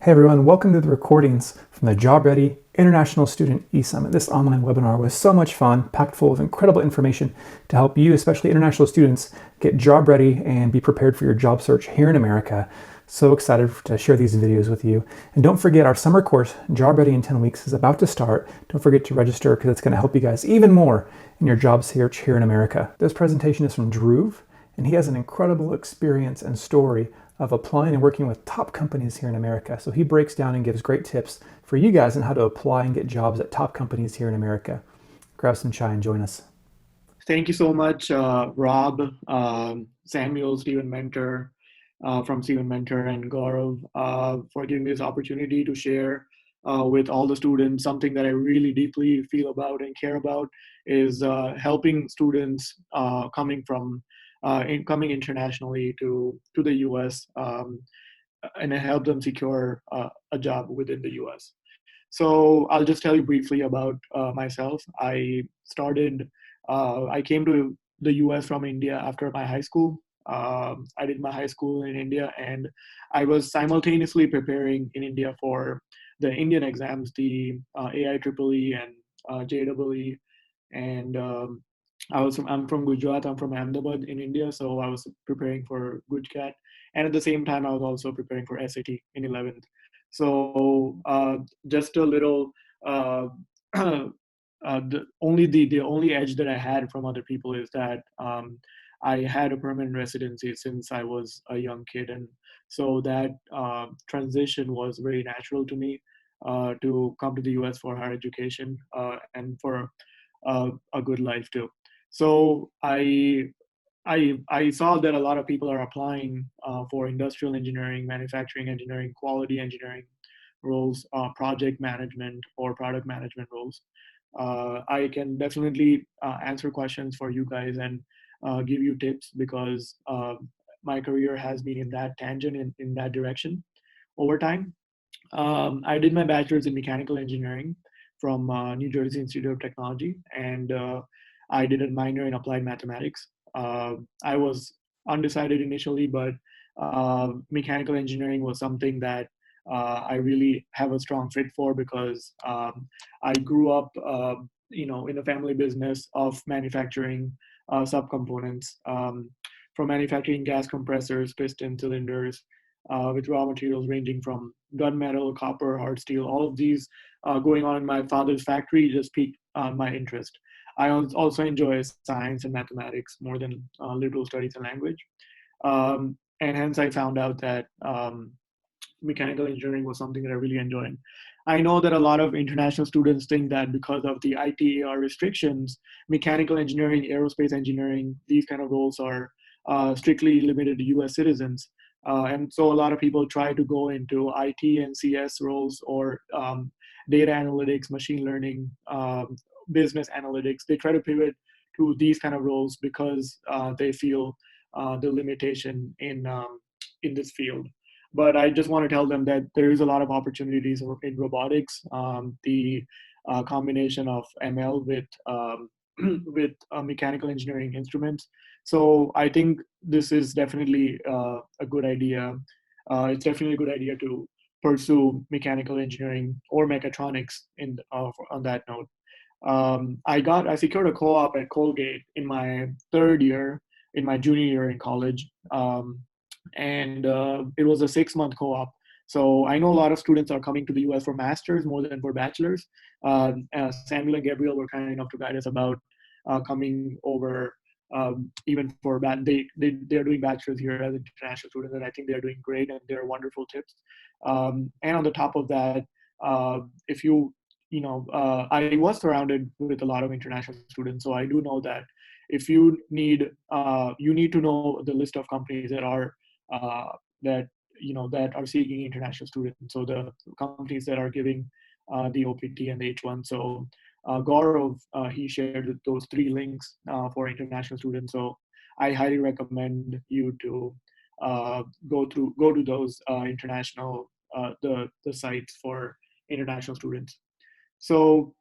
Hey everyone, welcome to the recordings from the Job Ready International Student eSummit. This online webinar was so much fun, packed full of incredible information to help you, especially international students, get job ready and be prepared for your job search here in America. So excited to share these videos with you. And don't forget, our summer course, Job Ready in 10 Weeks, is about to start. Don't forget to register because it's going to help you guys even more in your job search here in America. This presentation is from Dhruv, and he has an incredible experience and story of applying and working with top companies here in America. So he breaks down and gives great tips for you guys on how to apply and get jobs at top companies here in America. Grab some chai and join us. Thank you so much, Rob, Samuel, Stephen Mentor from Stephen Mentor, and Gaurav for giving me this opportunity to share with all the students. Something that I really deeply feel about and care about is helping students coming internationally to the U.S. And help them secure a job within the U.S. So I'll just tell you briefly about myself. I came to the US from India after my high school. I did my high school in India, and I was simultaneously preparing in India for the Indian exams, the AIEEE and JEE. And I'm from Gujarat. I'm from Ahmedabad in India, so I was preparing for GUJCAT, and at the same time, I was also preparing for SAT in 11th. So just a little. The only edge that I had from other people is that I had a permanent residency since I was a young kid, and so that transition was very natural to me to come to the U.S. for higher education and for a good life too. So I saw that a lot of people are applying for industrial engineering, manufacturing engineering, quality engineering roles, project management or product management roles. I can definitely answer questions for you guys and give you tips because my career has been in that tangent, in that direction over time. I did my bachelor's in mechanical engineering from New Jersey Institute of Technology, and I did a minor in applied mathematics. I was undecided initially, but mechanical engineering was something that I really have a strong fit for because I grew up, in a family business of manufacturing subcomponents, from manufacturing gas compressors, piston cylinders, with raw materials ranging from gunmetal, copper, hard steel. All of these going on in my father's factory just piqued my interest. I also enjoy science and mathematics more than liberal studies and language. And hence I found out that mechanical engineering was something that I really enjoyed. I know that a lot of international students think that because of the ITAR restrictions, mechanical engineering, aerospace engineering, these kind of roles are strictly limited to US citizens. And so a lot of people try to go into IT and CS roles or data analytics, machine learning, business analytics. They try to pivot to these kind of roles because they feel the limitation in this field. But I just want to tell them that there is a lot of opportunities in robotics. The combination of ML with with mechanical engineering instruments. So I think this is definitely a good idea. It's definitely a good idea to pursue mechanical engineering or mechatronics on that note. I secured a co-op at Colgate in my third year, in my junior year in college. And it was a 6-month co-op. So I know a lot of students are coming to the US for masters more than for bachelors. Samuel and Gabriel were kind enough to guide us about coming over even for they're doing bachelors here as international students, and I think they're doing great and they're wonderful tips. And on the top of that, if I was surrounded with a lot of international students, so I do know that if you need to know the list of companies that are that are seeking international students. So the companies that are giving the OPT and the H1. So Gaurav, he shared those 3 links for international students. So I highly recommend you to go to those international the sites for international students. So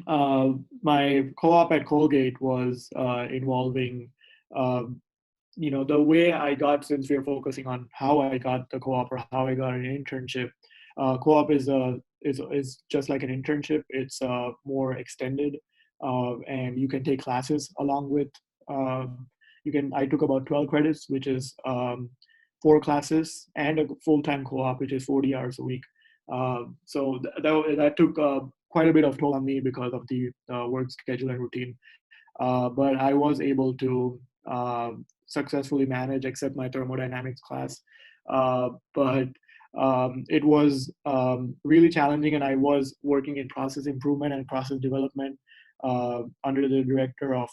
my co-op at Colgate was involving the way I got, since we're focusing on how I got the co-op or how I got an internship, Co-op is just like an internship. It's more extended, and you can take classes along with. You can. I took about 12 credits, which is 4 classes, and a full-time co-op, which is 40 hours a week. So that took quite a bit of toll on me because of the work schedule and routine. But I was able to successfully manage, except my thermodynamics class. But it was really challenging, and I was working in process improvement and process development under the director of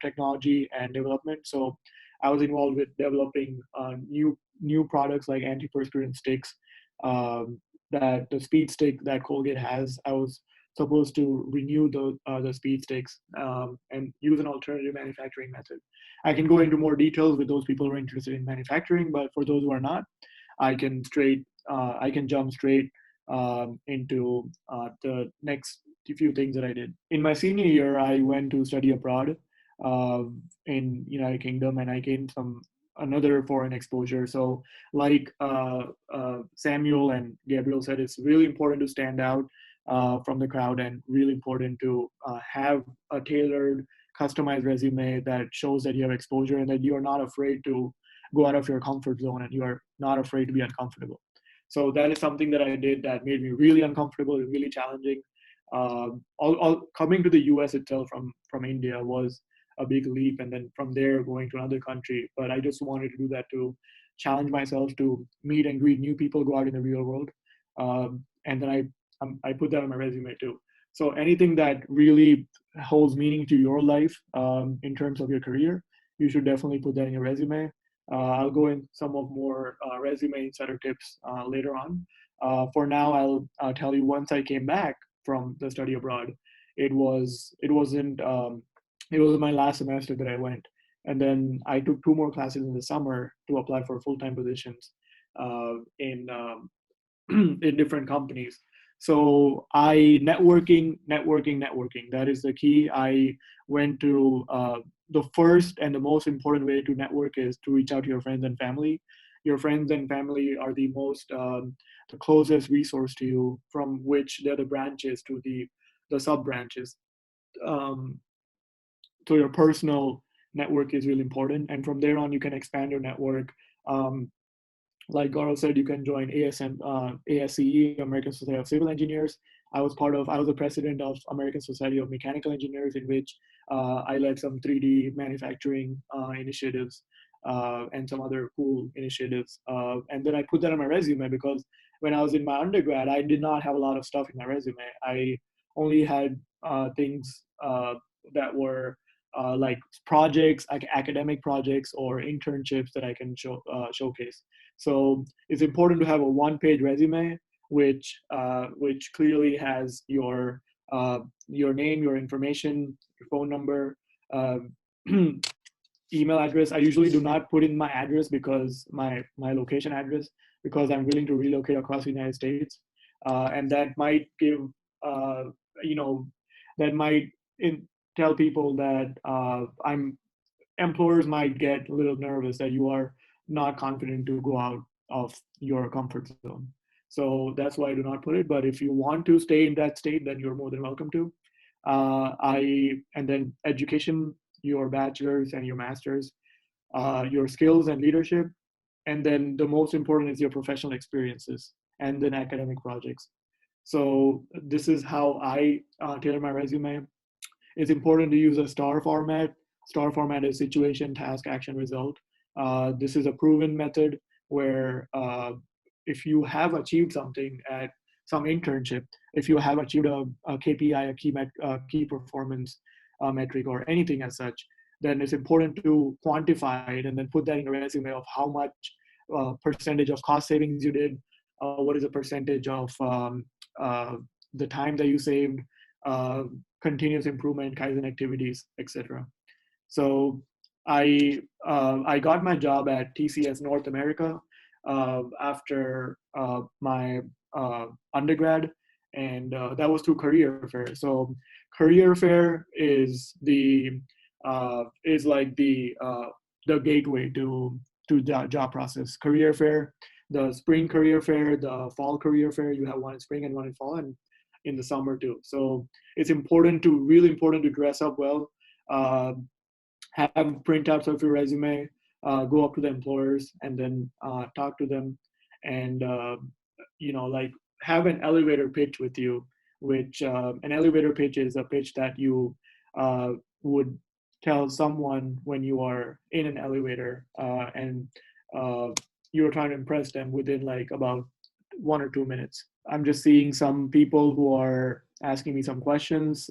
technology and development. So I was involved with developing new products like antiperspirant sticks, that the speed stick that Colgate has. I was supposed to renew the speed sticks and use an alternative manufacturing method. I can go into more details with those people who are interested in manufacturing, but for those who are not, I can jump straight into the next few things that I did. In my senior year, I went to study abroad uh, in United Kingdom, and I gained some another foreign exposure. So, like Samuel and Gabriel said, it's really important to stand out from the crowd, and really important to have a tailored, customized resume that shows that you have exposure and that you are not afraid to go out of your comfort zone, and you are not afraid to be uncomfortable. So that is something that I did that made me really uncomfortable and really challenging. Coming to the US itself from India was a big leap, and then from there going to another country. But I just wanted to do that to challenge myself, to meet and greet new people, go out in the real world. And then I put that on my resume too. So anything that really holds meaning to your life in terms of your career, you should definitely put that in your resume. I'll go in some of more resume insider tips later on. For now, I'll tell you, once I came back from the study abroad, it wasn't it was my last semester that I went, and then I took 2 more classes in the summer to apply for full-time positions in in different companies. So networking. That is the key. I went to the first and the most important way to network is to reach out to your friends and family. Your friends and family are the closest resource to you, from which they're the branches to the sub branches. Um, so your personal network is really important, and from there on, you can expand your network. Um, like Gaurav said, you can join ASCE, American Society of Civil Engineers. I was the president of American Society of Mechanical Engineers, in which I led some 3D manufacturing initiatives and some other cool initiatives. And then I put that on my resume, because when I was in my undergrad, I did not have a lot of stuff in my resume. I only had things that were like projects, like academic projects or internships that I can showcase. So it's important to have a one-page resume, which clearly has your name, your information, your phone number, uh, email address. I usually do not put in my address, because my location address, because I'm willing to relocate across the United States, and that might give uh, you know that might tell people that I'm employers might get a little nervous that you are not confident to go out of your comfort zone. So that's why I do not put it. But if you want to stay in that state, then you're more than welcome to. And then education, your bachelor's and your master's, your skills and leadership, and then the most important is your professional experiences, and then academic projects. So this is how I tailor my resume. It's important to use a STAR format. STAR format is situation, task, action, result. This is a proven method where if you have achieved something at some internship, if you have achieved a KPI, key performance metric, or anything as such, then it's important to quantify it and then put that in a resume of how much percentage of cost savings you did, what is the percentage of the time that you saved, uh, continuous improvement, Kaizen activities, etc. So I got my job at TCS North America after my undergrad, and that was through career fair. So career fair is like the gateway to the job process. Career fair, the spring career fair, the fall career fair. You have one in spring and one in fall, and in the summer too. So it's really important to dress up well, uh, have printouts of your resume, go up to the employers, and then talk to them, and like have an elevator pitch with you. Which an elevator pitch is a pitch that you uh, would tell someone when you are in an elevator, and uh, you're trying to impress them within like about 1 or 2 minutes. I'm just seeing some people who are asking me some questions.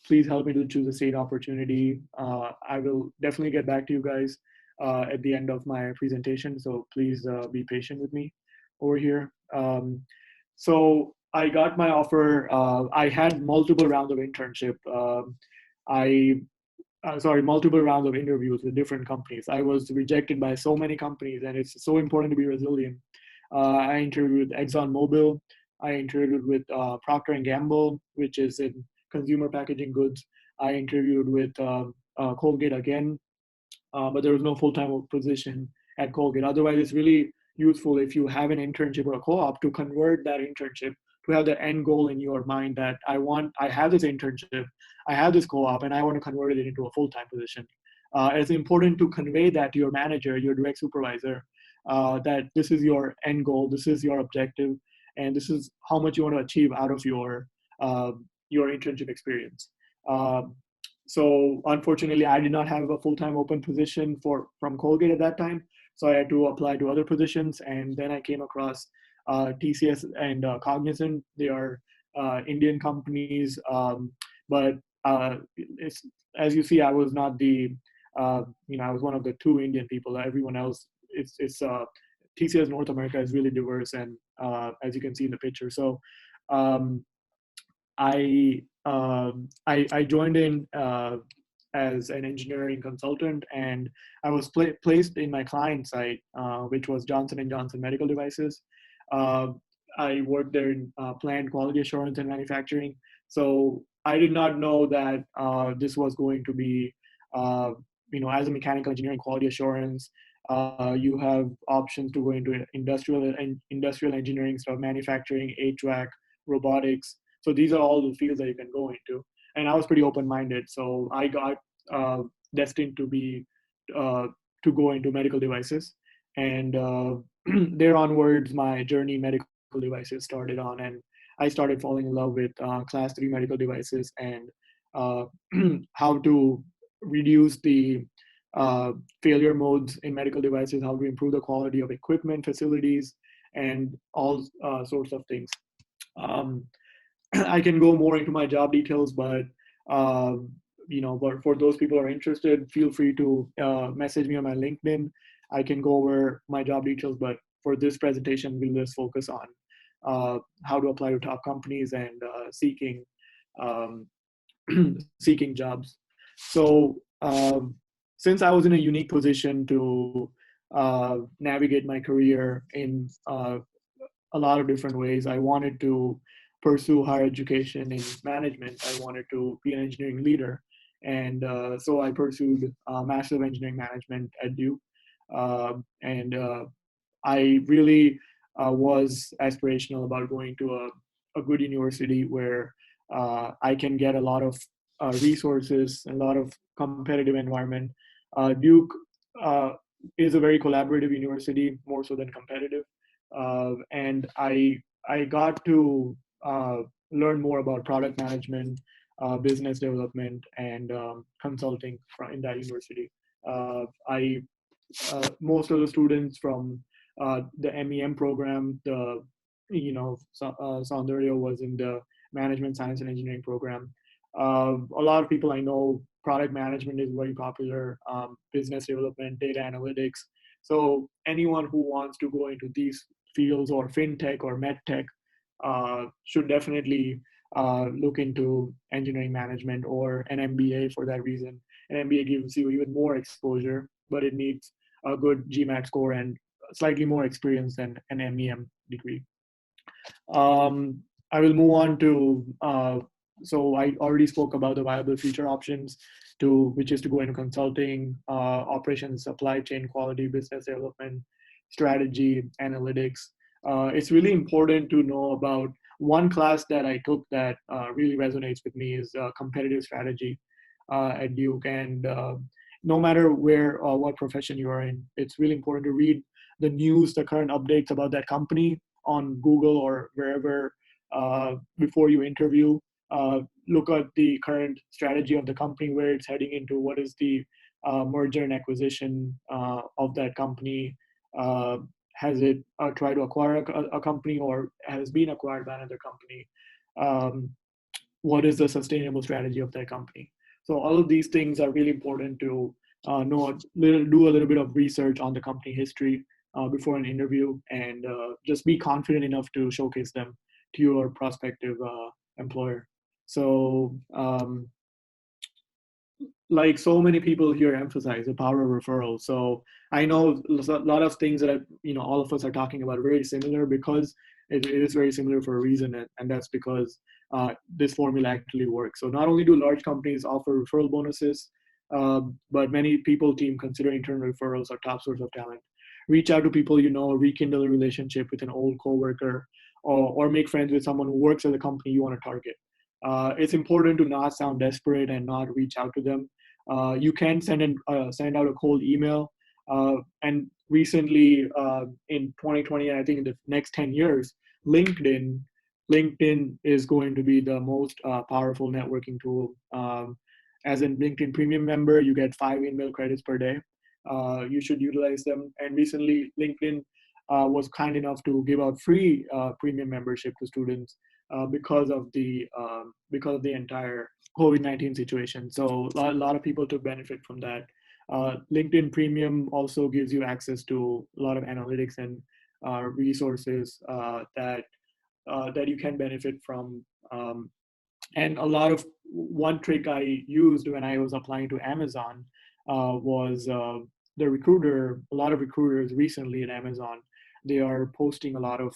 Please help me to choose a state opportunity. I will definitely get back to you guys at the end of my presentation, so please be patient with me over here. So I got my offer. I had multiple rounds of internship. I sorry, multiple rounds of interviews with different companies. I was rejected by so many companies, and it's so important to be resilient. I interviewed with ExxonMobil. I interviewed with Procter and Gamble, which is in consumer packaging goods. I interviewed with Colgate again, but there was no full-time position at Colgate. Otherwise, it's really useful if you have an internship or a co-op to convert that internship to have the end goal in your mind that I have this internship, I have this co-op, and I want to convert it into a full-time position. It's important to convey that to your manager, your direct supervisor, that this is your end goal, this is your objective, and this is how much you want to achieve out of your internship experience. Um, so unfortunately, I did not have a full-time open position from Colgate at that time. So I had to apply to other positions, and then I came across TCS and Cognizant. They are Indian companies, but it's, as you see, I was not I was one of the two Indian people. Everyone else, it's TCS North America is really diverse, and as you can see in the picture. So um, I joined in as an engineering consultant, and I was placed in my client site, which was Johnson and Johnson Medical Devices. Uh, I worked there in plant quality assurance and manufacturing. So I did not know that this was going to be, as a mechanical engineering quality assurance. You have options to go into industrial engineering stuff, manufacturing, HVAC, robotics. So these are all the fields that you can go into. And I was pretty open-minded, so I got destined to be to go into medical devices. And there onwards, my journey in medical devices started on, and I started falling in love with class 3 medical devices and uh, how to reduce the failure modes in medical devices, how to improve the quality of equipment, facilities, and all sorts of things. Um, I can go more into my job details, but but for those people who are interested, feel free to message me on my LinkedIn. I can go over my job details, but for this presentation, we'll just focus on how to apply to top companies and um, seeking jobs. So since I was in a unique position to navigate my career in a lot of different ways. I wanted to pursue higher education in management. I wanted to be an engineering leader. And so I pursued Master of Engineering Management at Duke. And I really was aspirational about going to a good university where I can get a lot of resources, a lot of competitive environment. Duke uh, is a very collaborative university, more so than competitive. And I got to learn more about product management, business development, and consulting in that university. I Most of the students from the MEM program, Soundarya was in the management science and engineering program. A lot of people I know, product management is very popular, business development, data analytics. So anyone who wants to go into these fields or fintech or medtech should definitely look into engineering management or an MBA for that reason. An MBA gives you even more exposure, but it needs a good GMAT score and slightly more experience than an MEM degree. I will move on to, so I already spoke about the viable future options, which is to go into consulting, operations, supply chain, quality, business development. strategy, analytics. It's really important to know about one class that I took that really resonates with me is competitive strategy at Duke. And no matter where or what profession you are in, it's really important to read the news, the current updates about that company on Google or wherever before you interview. Look at the current strategy of the company, where it's heading into, what is the merger and acquisition of that company. Has it tried to acquire a company, or has been acquired by another company? Um, what is the sustainable strategy of that company? So all of these things are really important to do a little bit of research on the company history before an interview, and just be confident enough to showcase them to your prospective employer. So like so many people here emphasize the power of referrals. So I know a lot of things that all of us are talking about are very similar, because it is very similar for a reason, and that's because this formula actually works. So not only do large companies offer referral bonuses, but many people team consider internal referrals a top source of talent. Reach out to people you know, rekindle a relationship with an old coworker, or make friends with someone who works at the company you want to target. It's important to not sound desperate and not reach out to them. You can send out a cold email. And recently, in 2020, I think in the next 10 years, LinkedIn LinkedIn is going to be the most powerful networking tool. As a LinkedIn Premium member, you get 5 email credits per day. You should utilize them. And recently, LinkedIn was kind enough to give out free premium membership to students because of the entire COVID-19 situation. So a lot of people took benefit from that. LinkedIn Premium also gives you access to a lot of analytics and resources that you can benefit from. And a lot of one trick I used when I was applying to Amazon was the recruiter. A lot of recruiters recently at Amazon, they are posting a lot of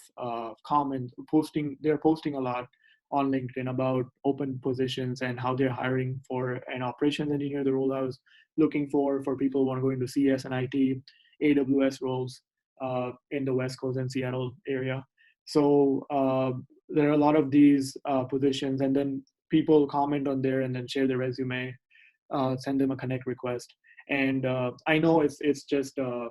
comments. They're posting a lot on LinkedIn about open positions and how they're hiring for an operations engineer, the role I was looking for people who want to go into CS and IT, AWS roles in the West Coast and Seattle area. So there are a lot of these positions, and then people comment on there and then share their resume, send them a connect request. And I know it's just a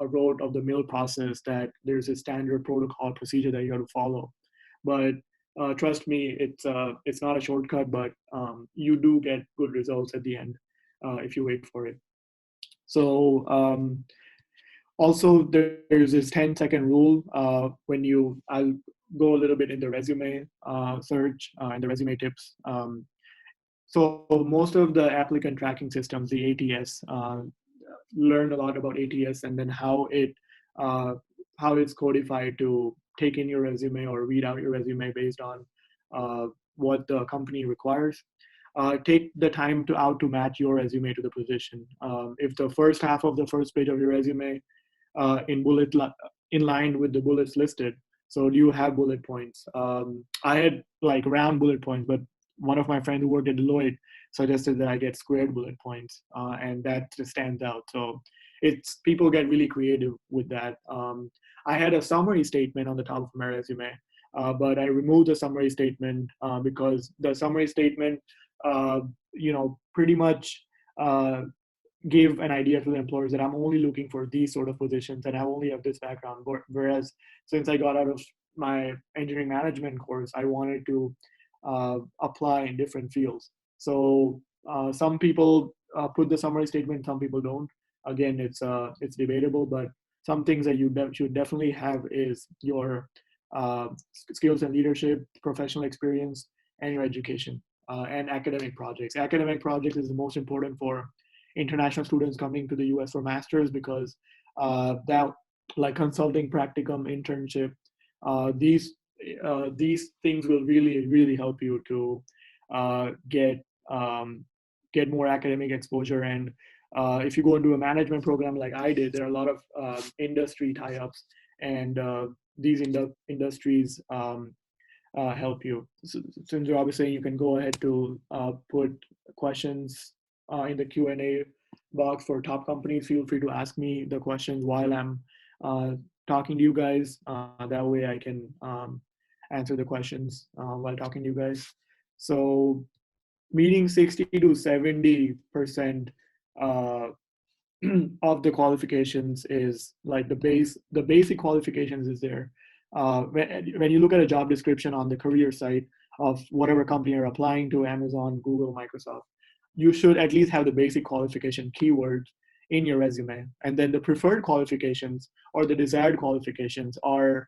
road of the mill process, that there's a standard protocol procedure that you have to follow. But trust me, it's not a shortcut, but you do get good results at the end if you wait for it. So also, there's this 10-second rule I'll go a little bit in the resume search and the resume tips. So most of the applicant tracking systems, the ATS, learn a lot about ATS, and then how it's codified to take in your resume or read out your resume based on what the company requires. Take the time to match your resume to the position. If the first half of the first page of your resume in line with the bullets listed. So do you have bullet points? I had like round bullet points, but one of my friends who worked at Deloitte suggested that I get squared bullet points, and that just stands out. So people get really creative with that. I had a summary statement on the top of my resume, but I removed the summary statement because the summary statement, pretty much give an idea to the employers that I'm only looking for these sort of positions and I only have this background. Whereas since I got out of my engineering management course, I wanted to apply in different fields. So some people put the summary statement, some people don't. Again, it's debatable, but some things that you should definitely have is your skills and leadership, professional experience, and your education and academic projects. Academic projects is the most important for international students coming to the US for masters, because that, like consulting, practicum, internship, these things will really help you to get more academic exposure. And if you go into a management program like I did, there are a lot of industry tie-ups, and these industries help you. So, since Rob is saying you can go ahead to put questions in the Q&A box for top companies, feel free to ask me the questions while I'm uh, talking to you guys. That way I can answer the questions while talking to you guys. So meeting 60 to 70% uh, of the qualifications is like the basic qualifications is there. When you look at a job description on the career site of whatever company you're applying to, Amazon, Google, Microsoft, you should at least have the basic qualification keywords in your resume. And then the preferred qualifications or the desired qualifications are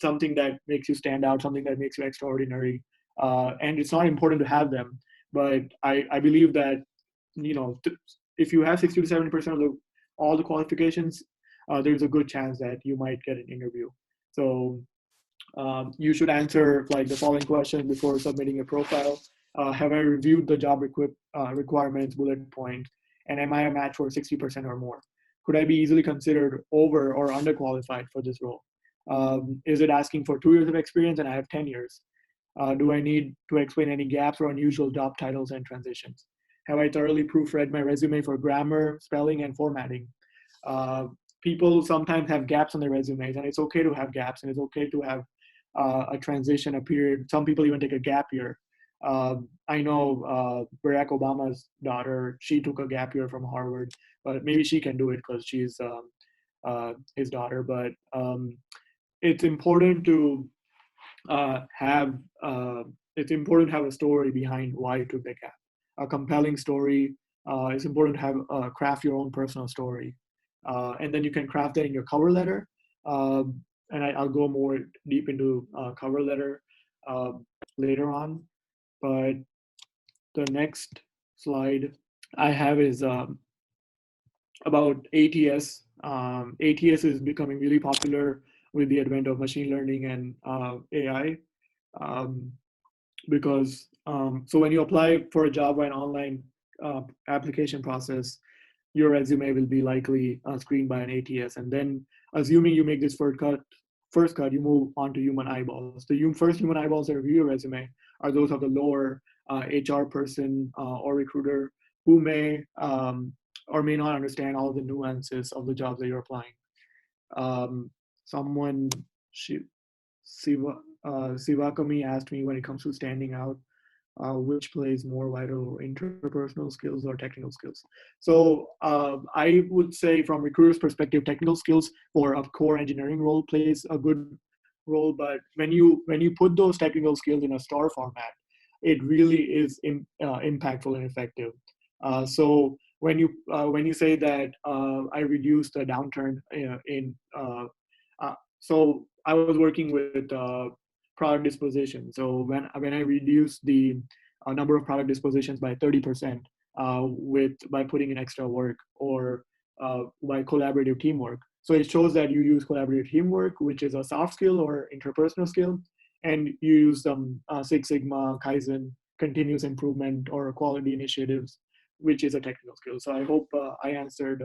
something that makes you stand out, something that makes you extraordinary. And it's not important to have them, but I believe that, you know, if you have 60 to 70% of all the qualifications, there's a good chance that you might get an interview. So you should answer like the following question before submitting a profile. Have I reviewed the job requirements, bullet point, and am I a match for 60% or more? Could I be easily considered over or underqualified for this role? Is it asking for 2 years of experience and I have 10 years? Do I need to explain any gaps or unusual job titles and transitions? Have I thoroughly proofread my resume for grammar, spelling, and formatting? Uh, People sometimes have gaps on their resumes, and it's okay to have gaps, and it's okay to have a transition, a period. Some people even take a gap year. I know Barack Obama's daughter, she took a gap year from Harvard, but maybe she can do it because she's his daughter. But it's important to have it's important to have a story behind why you took the gap, a compelling story. It's important to have craft your own personal story, and then you can craft that in your cover letter. And I'll go more deep into cover letter uh, later on. But the next slide I have is about ATS. ATS is becoming really popular with the advent of machine learning and AI. Um, because so when you apply for a job by an online application process, your resume will be likely screened by an ATS, and then assuming you make this first cut, you move on to human eyeballs. The first human eyeballs that review your resume are those of the lower HR person or recruiter who may or may not understand all the nuances of the jobs that you're applying. Someone, she, Sivakami asked me when it comes to standing out, which plays more vital, interpersonal skills or technical skills. So I would say from recruiter's perspective, technical skills for a core engineering role plays a good role. But when you put those technical skills in a star format, it really is impactful and effective. So when you say that I reduced the downturn in so I was working with product disposition. So when I reduced the number of product dispositions by 30% with by putting in extra work or by collaborative teamwork. So it shows that you use collaborative teamwork, which is a soft skill or interpersonal skill, and you use some Six Sigma, Kaizen, continuous improvement, or quality initiatives, which is a technical skill. So I hope I answered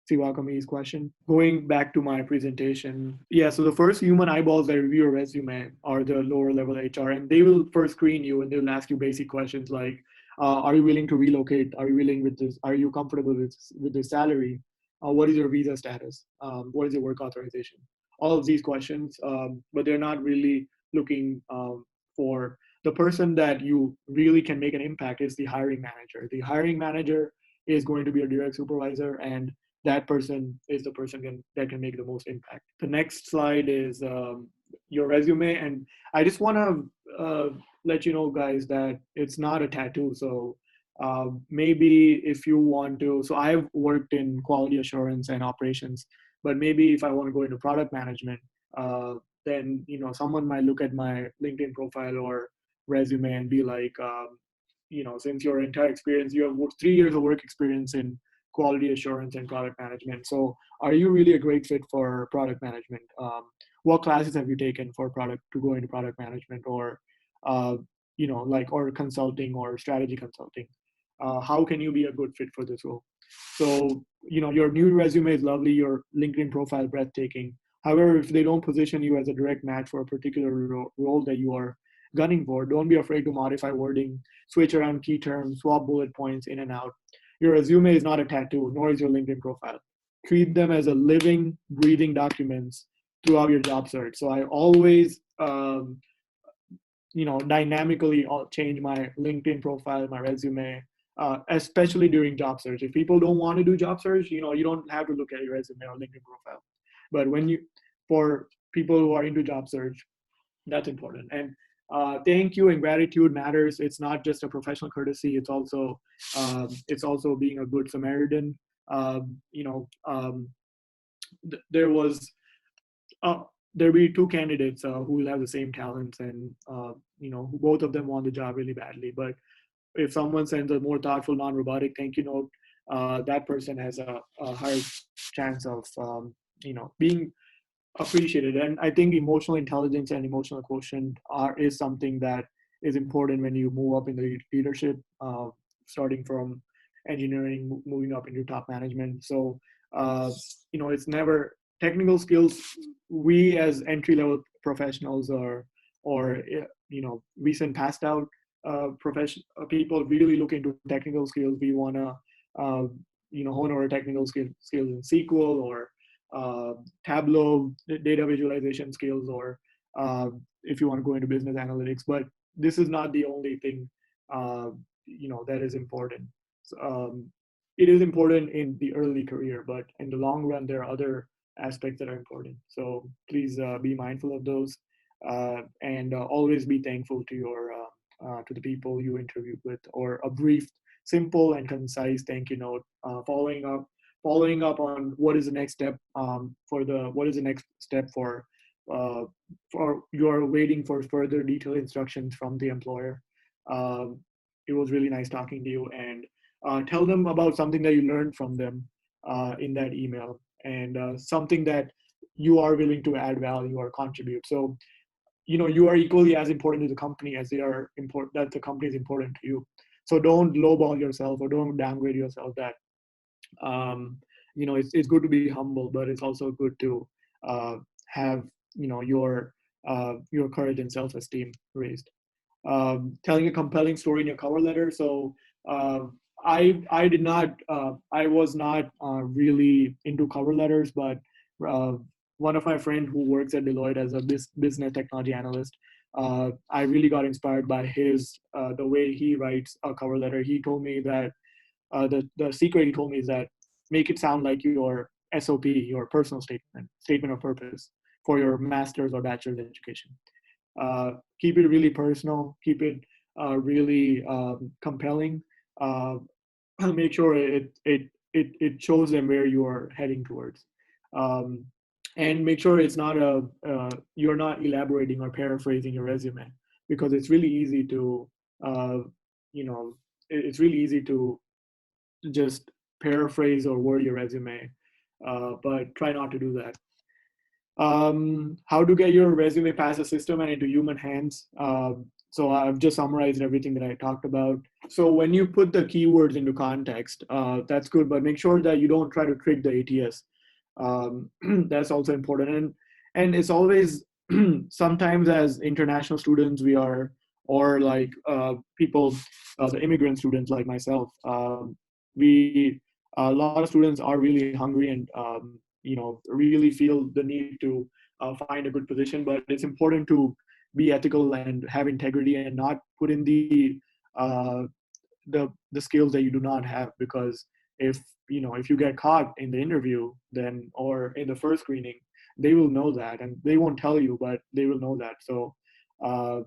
Siwakami's question. Going back to my presentation, yeah, so the first human eyeballs that review your resume are the lower level HR, and they will first screen you and they'll ask you basic questions like, are you willing to relocate? Are you willing with this? Are you comfortable with the salary? What is your visa status? What is your work authorization? All of these questions, but they're not really looking for the person that you really can make an impact is the hiring manager. The hiring manager is going to be a direct supervisor, and that person is the person that can make the most impact. The next slide is your resume, and I just want to let you know, guys, that it's not a tattoo. So maybe if you want to, so I've worked in quality assurance and operations, but maybe if I want to go into product management, then someone might look at my LinkedIn profile or resume and be like, since your entire experience, you have 3 years of work experience in quality assurance and product management. So are you really a great fit for product management? What classes have you taken for product to go into product management or, or consulting or strategy consulting? How can you be a good fit for this role? So, your new resume is lovely, your LinkedIn profile breathtaking. However, if they don't position you as a direct match for a particular role that you are gunning for, don't be afraid to modify wording, switch around key terms, swap bullet points in and out. Your resume is not a tattoo, nor is your LinkedIn profile. treat them as a living, breathing documents throughout your job search. So I always, dynamically change my LinkedIn profile, my resume, especially during job search. If people don't want to do job search, you don't have to look at your resume or LinkedIn profile. But for people who are into job search, that's important. And thank you and gratitude matters. It's not just a professional courtesy. It's also being a good Samaritan. Um, you know, um, there was uh, there be two candidates who will have the same talents, and both of them want the job really badly. But if someone sends a more thoughtful, non-robotic thank you note, that person has a higher chance of being appreciated. And I think emotional intelligence and emotional quotient is something that is important when you move up in the leadership, starting from engineering, moving up into top management. So it's never technical skills. We as entry level professionals or recent passed out profession people really look into technical skills. We want to hone our technical skills in SQL or uh, Tableau data visualization skills, or if you want to go into business analytics. But this is not the only thing that is important. So, it is important in the early career, but in the long run, there are other aspects that are important. So please be mindful of those, and always be thankful to the people you interviewed with, or a brief, simple, and concise thank you note, following up on what is the next step, what is the next step uh, for you're waiting for further detailed instructions from the employer. Um, it was really nice talking to you, and tell them about something that you learned from them in that email, and something that you are willing to add value or contribute. So you are equally as important to the company as they are important, that the company is important to you. So don't lowball yourself or don't downgrade yourself. That it's good to be humble, but it's also good to have your courage and self-esteem raised. Telling a compelling story in your cover letter. So uh, I did not I was not really into cover letters, but uh, one of my friend who works at Deloitte as a business technology analyst, I really got inspired by his the way he writes a cover letter. He told me that the secret he told me is that make it sound like your SOP, your personal statement of purpose for your master's or bachelor's education. Keep it really personal. Keep it really compelling. Uh, make sure it shows them where you are heading towards, um, and make sure it's not you're not elaborating or paraphrasing your resume, because it's really easy to uh, you know it's really easy to just paraphrase or word your resume, but try not to do that. How to get your resume past the system and into human hands. So I've just summarized everything that I talked about. So when you put the keywords into context, that's good, but make sure that you don't try to trick the ATS. That's also important. And it's always sometimes as international students we are, or like people, the immigrant students like myself, we a lot of students are really hungry and really feel the need to find a good position. But it's important to be ethical and have integrity and not put in uh, the skills that you do not have, because if you get caught in the interview, then, or in the first screening, they will know that, and they won't tell you, but they will know that. So uh,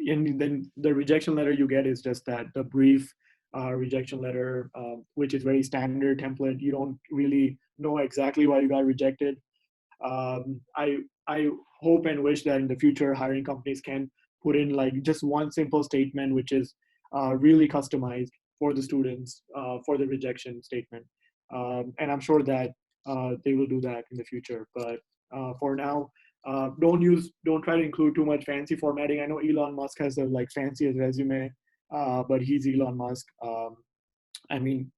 and then the rejection letter you get is just that, the brief rejection letter, which is very standard template. You don't really know exactly why you got rejected. I hope and wish that in the future hiring companies can put in like just one simple statement, which is really customized for the students for the rejection statement. And I'm sure that they will do that in the future. But for now, don't try to include too much fancy formatting. I know Elon Musk has a like fanciest resume, but he's Elon Musk. I mean,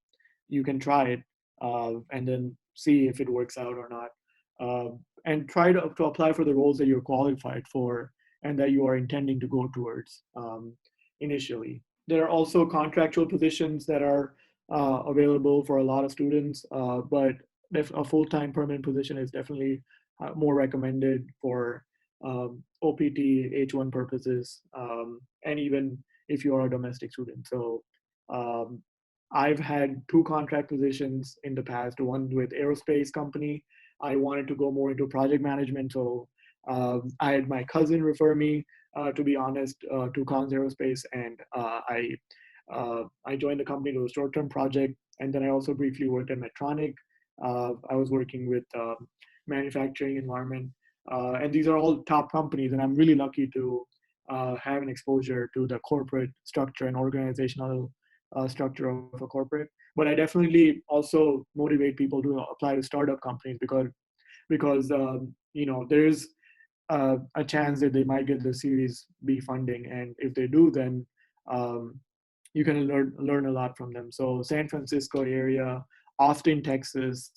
you can try it and then see if it works out or not. And try to apply for the roles that you're qualified for and that you are intending to go towards initially. There are also contractual positions that are available for a lot of students, but a full-time permanent position is definitely more recommended for OPT, H1 purposes, and even if you are a domestic student. So um, I've had two contract positions in the past, one with aerospace company. I wanted to go more into project management. So I had my cousin refer me, to be honest, to Collins Aerospace, and I joined the company to a short-term project, and then I also briefly worked at Medtronic. I was working with manufacturing environment, and these are all top companies, and I'm really lucky to have an exposure to the corporate structure and organizational structure of a corporate. But I definitely also motivate people to apply to startup companies because there's a chance that they might get the Series B funding, and if they do, then um, you can learn a lot from them. So San Francisco area, Austin, Texas,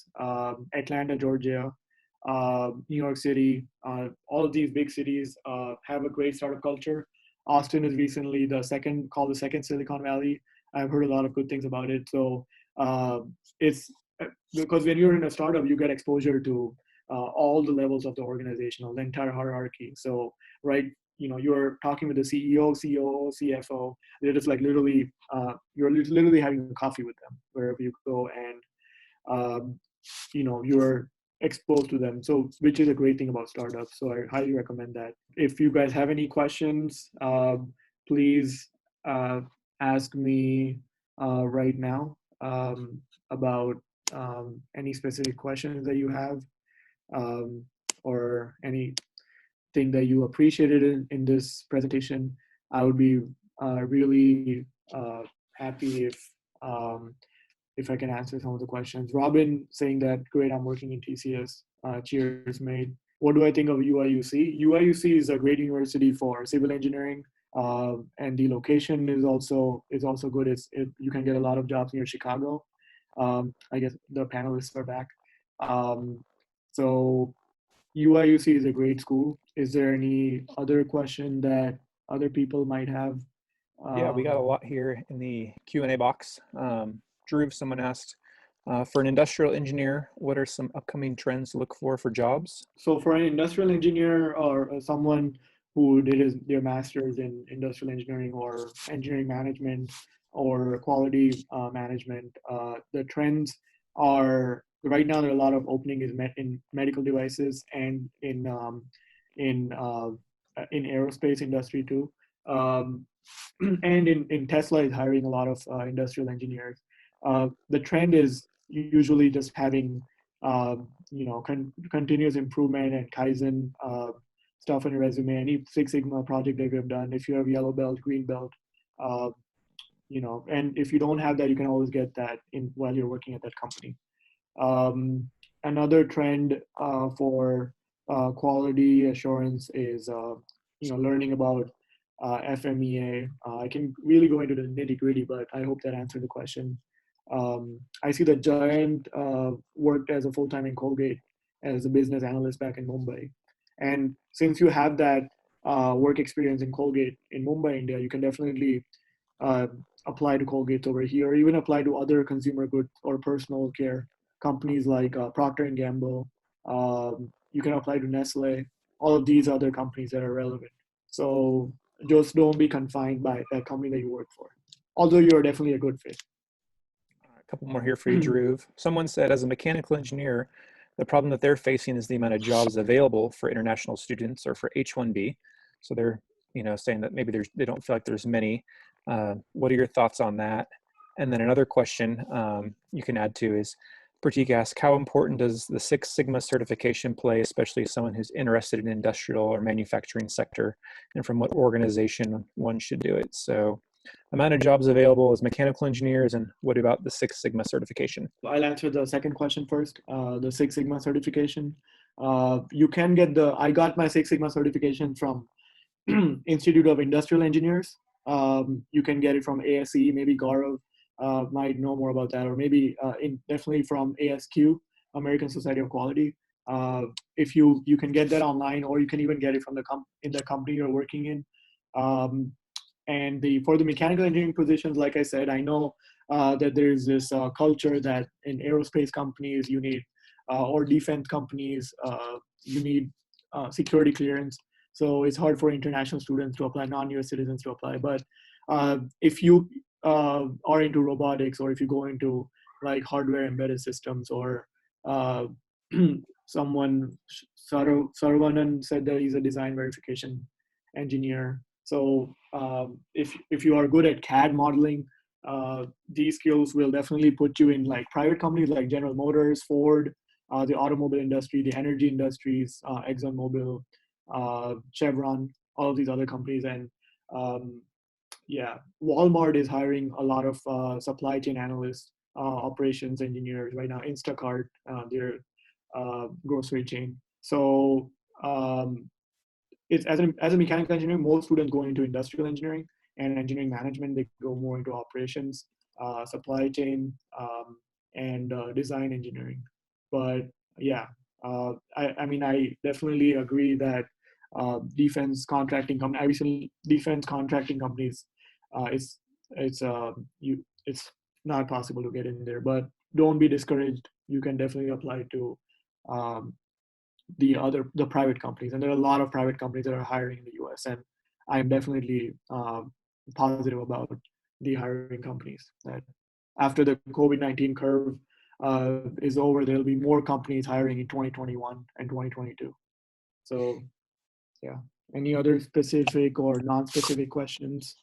Atlanta, Georgia, New York City, all of these big cities have a great startup culture. Austin is recently called the second Silicon Valley. I've heard a lot of good things about it. So it's because when you're in a startup, you get exposure to all the levels of the organizational, the entire hierarchy. So, right, you're talking with the CEO, COO, CFO. They're just like literally, you're literally having a coffee with them wherever you go, and you're exposed to them. So, which is a great thing about startups. So, I highly recommend that. If you guys have any questions, please ask me right now about any specific questions that you have, um, or anything that you appreciated in this presentation. I would be really happy if I can answer some of the questions. Robin saying that, great, I'm working in TCS. Cheers, mate. What do I think of UIUC? UIUC is a great university for civil engineering, and the location is also good. You can get a lot of jobs near Chicago. I guess the panelists are back. Um, so UIUC is a great school. Is there any other question that other people might have? Yeah, we got a Um, lot here in the Q&A box. Dhruv, someone asked, for an industrial engineer, what are some upcoming trends to look for jobs? so for an industrial engineer or someone who did their master's in industrial engineering or engineering management or quality management, the trends are right now. There are a lot of opening in medical devices and in uh, in aerospace industry too. Um, and in Tesla is hiring a lot of industrial engineers. The trend is usually just having continuous improvement and Kaizen stuff on your resume. Any Six Sigma project that you have done, if you have yellow belt, green belt, uh, and if you don't have that, you can always get that in while you're working at that company. Um, Another trend for quality assurance is learning about FMEA. I can really go into the nitty gritty, but I hope that answered the question. I see that Giant worked as a full time in Colgate as a business analyst back in Mumbai, and since you have that work experience in Colgate in Mumbai, India, you can definitely uh, apply to Colgate over here, or even apply to other consumer goods or personal care companies like Procter and Gamble. You can apply to Nestle. All of these other companies that are relevant. So just don't be confined by that company that you work for. Although you're definitely a good fit. A couple more here for you, Dhruv. Someone said, as a mechanical engineer, the problem that they're facing is the amount of jobs available for international students or for H-1B. So they're, saying that maybe they don't feel like there's many. What are your thoughts on that? And then another question you can add to is, Pratik asked, how important does the Six Sigma certification play, especially someone who's interested in industrial or manufacturing sector, and from what organization one should do it? So amount of jobs available as mechanical engineers, and what about the Six Sigma certification? I'll answer the second question first. The Six Sigma certification. You can I got my Six Sigma certification from Institute of Industrial Engineers. You can get it from ASE. Maybe Gaurav might know more about that, or maybe definitely from ASQ, American Society of Quality. If you can get that online, or you can even get it from in the company you're working in. And for the mechanical engineering positions, like I said, I know that there is this culture that in aerospace companies you need or defense companies, you need security clearance. So it's hard for international students to apply, non-US citizens to apply. But if you are into robotics, or if you go into like hardware embedded systems, or uh, someone, Saravanan said that he's a design verification engineer. So if you are good at CAD modeling, these skills will definitely put you in like private companies like General Motors, Ford, the automobile industry, the energy industries, ExxonMobil, Chevron, all of these other companies. And um, yeah, Walmart is hiring a lot of supply chain analysts, operations engineers right now. Instacart, their grocery chain. So it's as a mechanical engineer, most students go into industrial engineering and engineering management. They go more into operations, supply chain, and design engineering. But yeah, I mean, I definitely agree that defense contracting companies, it's it's not possible to get in there. But don't be discouraged. You can definitely apply to um, the private companies, and there are a lot of private companies that are hiring in the US, and I'm definitely positive about the hiring companies. That after the COVID-19 curve is over, there'll be more companies hiring in 2021 and 2022. So yeah, any other specific or non-specific questions?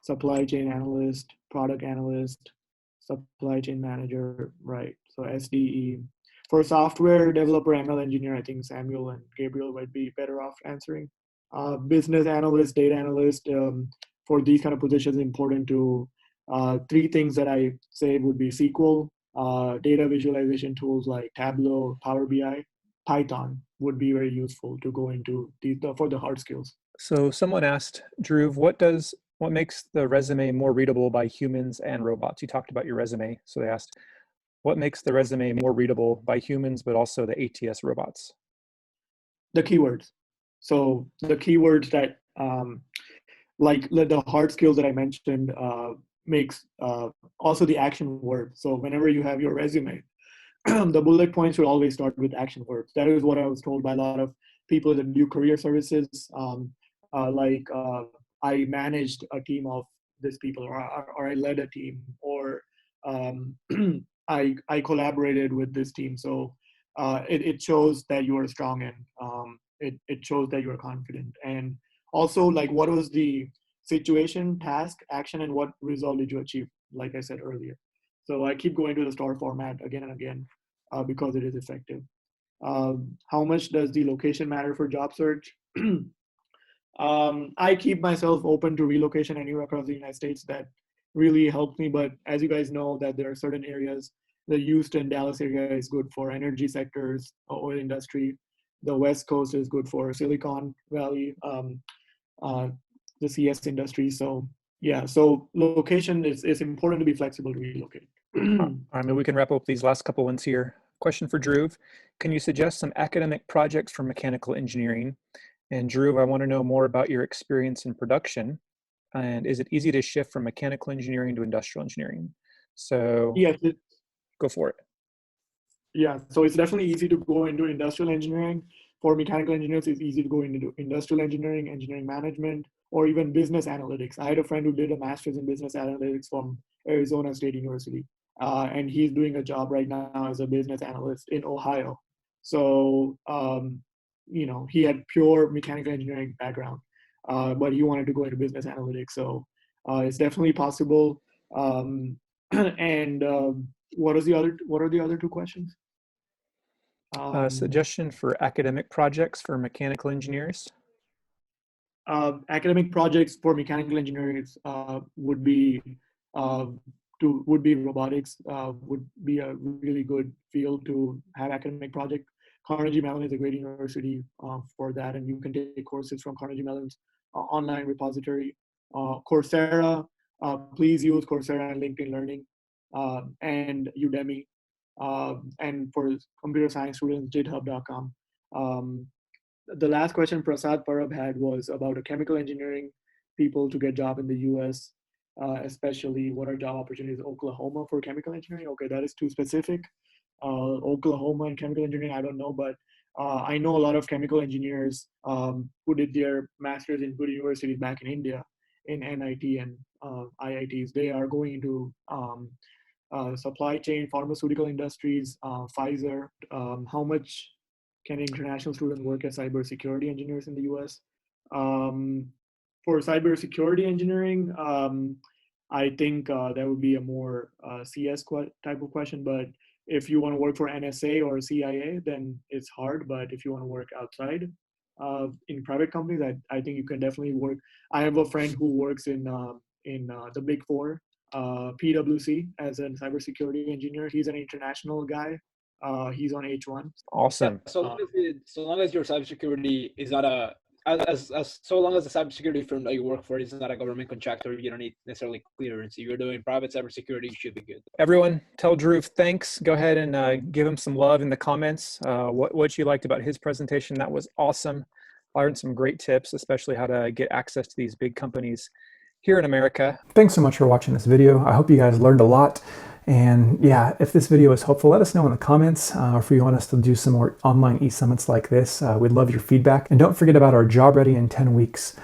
Supply chain analyst, product analyst, supply chain manager, right? So SDE. For software developer, ML engineer, I think Samuel and Gabriel might be better off answering. Business analyst, data analyst, for these kind of positions, important to three things that I say would be SQL, data visualization tools like Tableau, Power BI, Python would be very useful to go into for the hard skills. So someone asked, Dhruv, what makes the resume more readable by humans and robots? You talked about your resume. So they asked, what makes the resume more readable by humans, but also the ATS robots? The keywords. So the keywords that like the hard skills that I mentioned makes also the action verbs. So whenever you have your resume, the bullet points should always start with action verbs. That is what I was told by a lot of people that do career services. Like I managed a team of these people, or I led a team, or um, I collaborated with this team. So it shows that you are strong, and it shows that you are confident. And also, like, what was the situation, task, action, and what result did you achieve? Like I said earlier. So I keep going to the star format again and again because it is effective. How much does the location matter for job search? I keep myself open to relocation anywhere across the United States. That really helped me. But as you guys know, that there are certain areas, the Houston, Dallas area is good for energy sectors, oil industry. The West Coast is good for Silicon Valley, uh, the CS industry. So yeah, so location is important to be flexible to relocate. All right, maybe we can wrap up these last couple ones here. Question for Dhruv. Can you suggest some academic projects for mechanical engineering? And Dhruv, I want to know more about your experience in production. And is it easy to shift from mechanical engineering to industrial engineering? So Yes, go for it. yeah, so it's definitely easy to go into industrial engineering. For mechanical engineers, it's easy to go into industrial engineering, engineering management, or even business analytics. I had a friend who did a master's in business analytics from Arizona State University, and he's doing a job right now as a business analyst in Ohio. So, he had pure mechanical engineering background, but he wanted to go into business analytics. So, it's definitely possible. And what are the other two questions? Um, Suggestion for academic projects for mechanical engineers. Academic projects for mechanical engineers uh, would be robotics, would be a really good field to have academic project. Carnegie Mellon is a great university for that, and you can take courses from Carnegie Mellon's online repository. Coursera, please use Coursera and LinkedIn Learning, and Udemy, and for computer science students, github.com. The last question Prasad Parab had was about a chemical engineering people to get job in the US, especially what are job opportunities in Oklahoma for chemical engineering? Okay, that is too specific. Oklahoma in chemical engineering. I don't know, but I know a lot of chemical engineers who did their masters in good universities back in India, in NIT and IITs. They are going into supply chain, pharmaceutical industries, Pfizer. How much can international students work as cybersecurity engineers in the US? Um, for cybersecurity engineering, I think that would be a more CS type of question. But if you want to work for NSA or CIA, then it's hard. But if you want to work outside in private companies, I think you can definitely work. I have a friend who works in the Big Four, PwC, as a cybersecurity engineer. He's an international guy. He's on H1. Awesome. So long as your cybersecurity is not a so long as the cybersecurity firm that you work for is not a government contractor, you don't need necessarily clearance. If you're doing private cybersecurity, you should be good. Everyone, tell Dhruv thanks. Go ahead and give him some love in the comments. What you liked about his presentation. That was awesome. I learned some great tips, especially how to get access to these big companies here in America. Thanks so much for watching this video. I hope you guys learned a lot. And yeah, if this video was helpful, let us know in the comments. If you want us to do some more online e-summits like this, we'd love your feedback. And don't forget about our Job Ready in 10 Weeks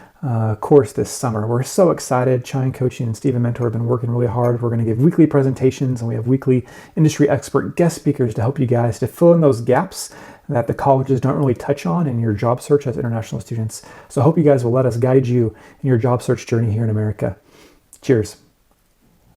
course this summer. We're so excited. Chine Coaching and Stephen Mentor have been working really hard. We're going to give weekly presentations, and we have weekly industry expert guest speakers to help you guys to fill in those gaps that the colleges don't really touch on in your job search as international students. So I hope you guys will let us guide you in your job search journey here in America. Cheers.